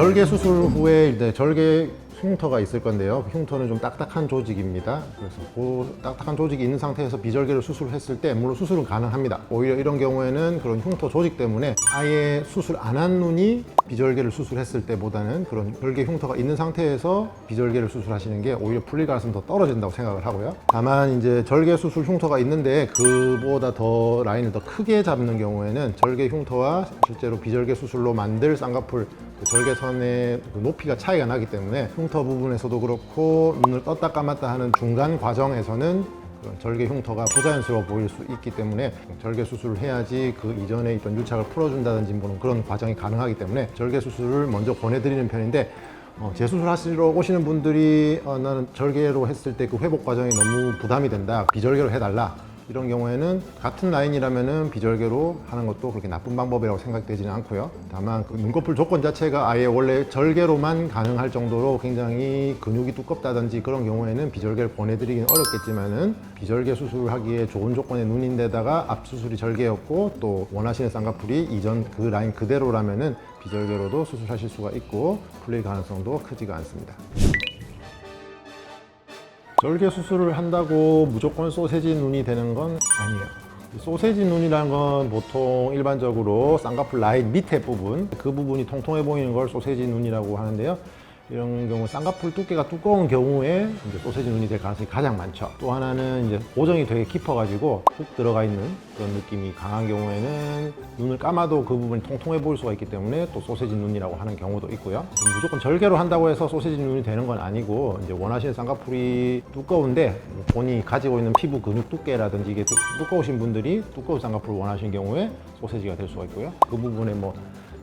절개 수술 후에 이제 절개 흉터가 있을 건데요. 흉터는 좀 딱딱한 조직입니다. 그래서 그 딱딱한 조직이 있는 상태에서 비절개를 수술했을 때 물론 수술은 가능합니다. 오히려 이런 경우에는 그런 흉터 조직 때문에 아예 수술 안 한 눈이 비절개를 수술했을 때보다는 그런 절개 흉터가 있는 상태에서 비절개를 수술하시는 게 오히려 풀릴 가능성이 더 떨어진다고 생각을 하고요. 다만 이제 절개 수술 흉터가 있는데 그보다 더 라인을 더 크게 잡는 경우에는 절개 흉터와 실제로 비절개 수술로 만들 쌍꺼풀 절개선의 높이가 차이가 나기 때문에 흉터 부분에서도 그렇고 눈을 떴다 감았다 하는 중간 과정에서는 그런 절개 흉터가 부자연스러워 보일 수 있기 때문에 절개 수술을 해야지 그 이전에 있던 유착을 풀어준다든지 뭐 그런 과정이 가능하기 때문에 절개 수술을 먼저 권해드리는 편인데 재수술 하시러 오시는 분들이 나는 절개로 했을 때 그 회복 과정이 너무 부담이 된다, 비절개로 해달라, 이런 경우에는 같은 라인이라면은 비절개로 하는 것도 그렇게 나쁜 방법이라고 생각되지는 않고요. 다만 그 눈꺼풀 조건 자체가 아예 원래 절개로만 가능할 정도로 굉장히 근육이 두껍다든지 그런 경우에는 비절개를 권해드리긴 어렵겠지만은 비절개 수술을 하기에 좋은 조건의 눈인데다가 앞 수술이 절개였고 또 원하시는 쌍꺼풀이 이전 그 라인 그대로라면은 비절개로도 수술하실 수가 있고 풀릴 가능성도 크지가 않습니다. 절개 수술을 한다고 무조건 소세지 눈이 되는 건 아니에요. 소세지 눈이라는 건 보통 일반적으로 쌍꺼풀 라인 밑에 부분, 그 부분이 통통해 보이는 걸 소세지 눈이라고 하는데요. 이런 경우 쌍꺼풀 두께가 두꺼운 경우에 이제 소세지 눈이 될 가능성이 가장 많죠. 또 하나는 이제 고정이 되게 깊어가지고 훅 들어가 있는 그런 느낌이 강한 경우에는 눈을 감아도 그 부분이 통통해 보일 수가 있기 때문에 또 소세지 눈이라고 하는 경우도 있고요. 무조건 절개로 한다고 해서 소세지 눈이 되는 건 아니고 이제 원하시는 쌍꺼풀이 두꺼운데 본인이 가지고 있는 피부 근육 두께라든지 이게 두꺼우신 분들이 두꺼운 쌍꺼풀을 원하시는 경우에 소세지가 될 수가 있고요. 그 부분에 뭐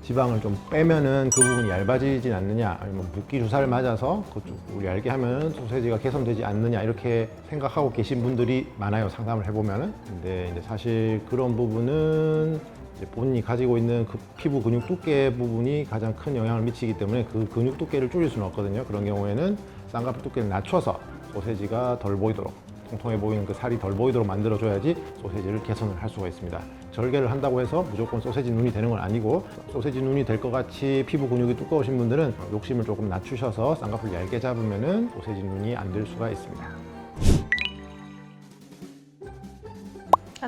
지방을 좀 빼면은 그 부분이 얇아지진 않느냐, 아니면 붓기 주사를 맞아서 그쪽을 얇게 하면 소세지가 개선되지 않느냐 이렇게 생각하고 계신 분들이 많아요, 상담을 해보면은. 근데 이제 사실 그런 부분은 이제 본인이 가지고 있는 그 피부 근육 두께 부분이 가장 큰 영향을 미치기 때문에 그 근육 두께를 줄일 수는 없거든요. 그런 경우에는 쌍꺼풀 두께를 낮춰서 소세지가 덜 보이도록, 통통해 보이는 그 살이 덜 보이도록 만들어줘야지 소세지를 개선을 할 수가 있습니다. 절개를 한다고 해서 무조건 소세지 눈이 되는 건 아니고 소세지 눈이 될 것 같이 피부 근육이 두꺼우신 분들은 욕심을 조금 낮추셔서 쌍꺼풀 얇게 잡으면 소세지 눈이 안 될 수가 있습니다.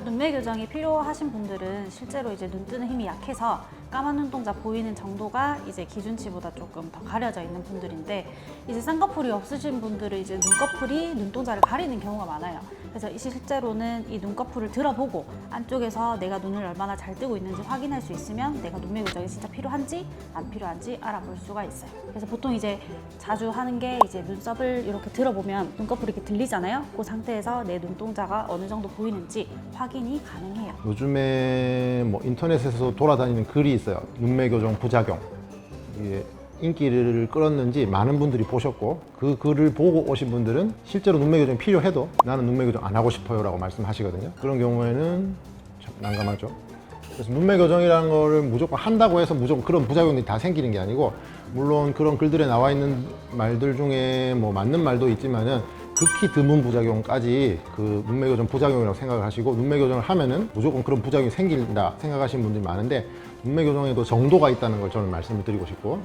눈매 교정이 필요하신 분들은 실제로 이제 눈 뜨는 힘이 약해서 까만 눈동자 보이는 정도가 이제 기준치보다 조금 더 가려져 있는 분들인데, 이제 쌍꺼풀이 없으신 분들은 이제 눈꺼풀이 눈동자를 가리는 경우가 많아요. 그래서 실제로는 이 눈꺼풀을 들어보고 안쪽에서 내가 눈을 얼마나 잘 뜨고 있는지 확인할 수 있으면 내가 눈매 교정이 진짜 필요한지 안 필요한지 알아볼 수가 있어요. 그래서 보통 이제 자주 하는 게 이제 눈썹을 이렇게 들어보면 눈꺼풀이 이렇게 들리잖아요. 그 상태에서 내 눈동자가 어느 정도 보이는지 확인이 가능해요. 요즘에 뭐 인터넷에서 돌아다니는 글이 있어요. 눈매 교정 부작용. 이게 인기를 끌었는지 많은 분들이 보셨고, 그 글을 보고 오신 분들은 실제로 눈매 교정이 필요해도 나는 눈매 교정 안 하고 싶어요 라고 말씀하시거든요. 그런 경우에는 참 난감하죠. 그래서 눈매 교정이라는 거를 무조건 한다고 해서 무조건 그런 부작용이 다 생기는 게 아니고, 물론 그런 글들에 나와 있는 말들 중에 뭐 맞는 말도 있지만은 극히 드문 부작용까지 그 눈매 교정 부작용이라고 생각을 하시고, 눈매 교정을 하면은 무조건 그런 부작용이 생긴다 생각하시는 분들이 많은데, 눈매 교정에도 정도가 있다는 걸 저는 말씀을 드리고 싶고,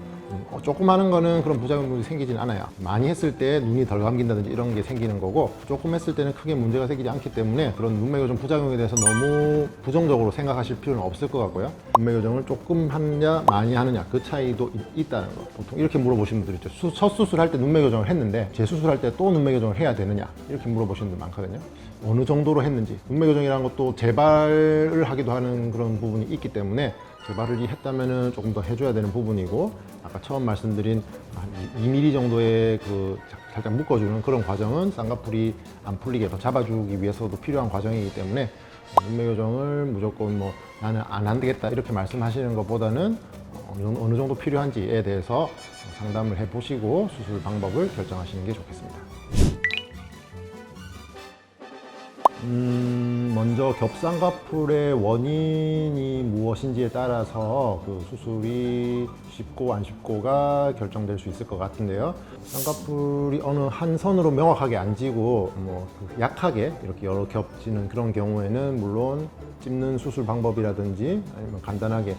조금 하는 거는 그런 부작용들이 생기진 않아요. 많이 했을 때 눈이 덜 감긴다든지 이런 게 생기는 거고, 조금 했을 때는 크게 문제가 생기지 않기 때문에 그런 눈매 교정 부작용에 대해서 너무 부정적으로 생각하실 필요는 없을 것 같고요. 눈매 교정을 조금 하느냐 많이 하느냐 그 차이도 있다는 거, 보통 이렇게 물어보시는 분들 있죠. 첫 수술할 때 눈매 교정을 했는데 재수술할 때 또 눈매 교정을 해야 되느냐 이렇게 물어보시는 분들 많거든요. 어느 정도로 했는지, 눈매 교정이라는 것도 재발을 하기도 하는 그런 부분이 있기 때문에 재발을 했다면 조금 더 해줘야 되는 부분이고, 아까 처음 말씀드린 한 2mm 정도의 그 살짝 묶어주는 그런 과정은 쌍꺼풀이 안 풀리게 더 잡아주기 위해서도 필요한 과정이기 때문에 눈매 교정을 무조건 뭐 나는 안 되겠다 이렇게 말씀하시는 것보다는 어느 정도 필요한지에 대해서 상담을 해보시고 수술 방법을 결정하시는 게 좋겠습니다. 먼저 겹쌍꺼풀의 원인이 무엇인지에 따라서 그 수술이 쉽고 안 쉽고가 결정될 수 있을 것 같은데요. 쌍꺼풀이 어느 한 선으로 명확하게 안 지고 뭐 약하게 이렇게 여러 겹지는 그런 경우에는 물론 찝는 수술 방법이라든지 아니면 간단하게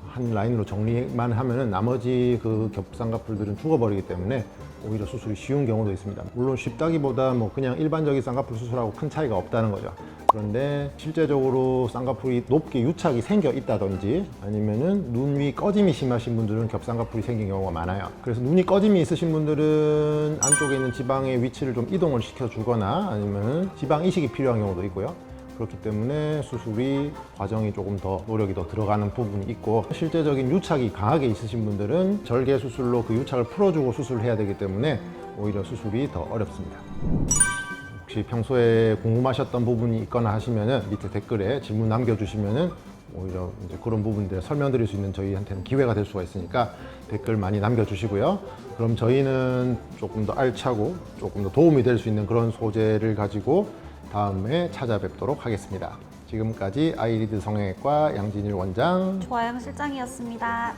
한 라인으로 정리만 하면은 나머지 그 겹쌍꺼풀들은 죽어버리기 때문에 오히려 수술이 쉬운 경우도 있습니다. 물론 쉽다기보다 뭐 그냥 일반적인 쌍꺼풀 수술하고 큰 차이가 없다는 거죠. 그런데 실제적으로 쌍꺼풀이 높게 유착이 생겨 있다든지 아니면은 눈 위 꺼짐이 심하신 분들은 겹쌍꺼풀이 생긴 경우가 많아요. 그래서 눈이 꺼짐이 있으신 분들은 안쪽에 있는 지방의 위치를 좀 이동을 시켜주거나 아니면은 지방 이식이 필요한 경우도 있고요. 그렇기 때문에 수술이 과정이 조금 더 노력이 더 들어가는 부분이 있고, 실제적인 유착이 강하게 있으신 분들은 절개 수술로 그 유착을 풀어주고 수술을 해야 되기 때문에 오히려 수술이 더 어렵습니다. 혹시 평소에 궁금하셨던 부분이 있거나 하시면은 밑에 댓글에 질문 남겨주시면은 오히려 이제 그런 부분들 설명드릴 수 있는 저희한테는 기회가 될 수가 있으니까 댓글 많이 남겨주시고요. 그럼 저희는 조금 더 알차고 조금 더 도움이 될 수 있는 그런 소재를 가지고 다음에 찾아뵙도록 하겠습니다. 지금까지 아이리드 성형외과 양진일 원장, 조아영 실장이었습니다.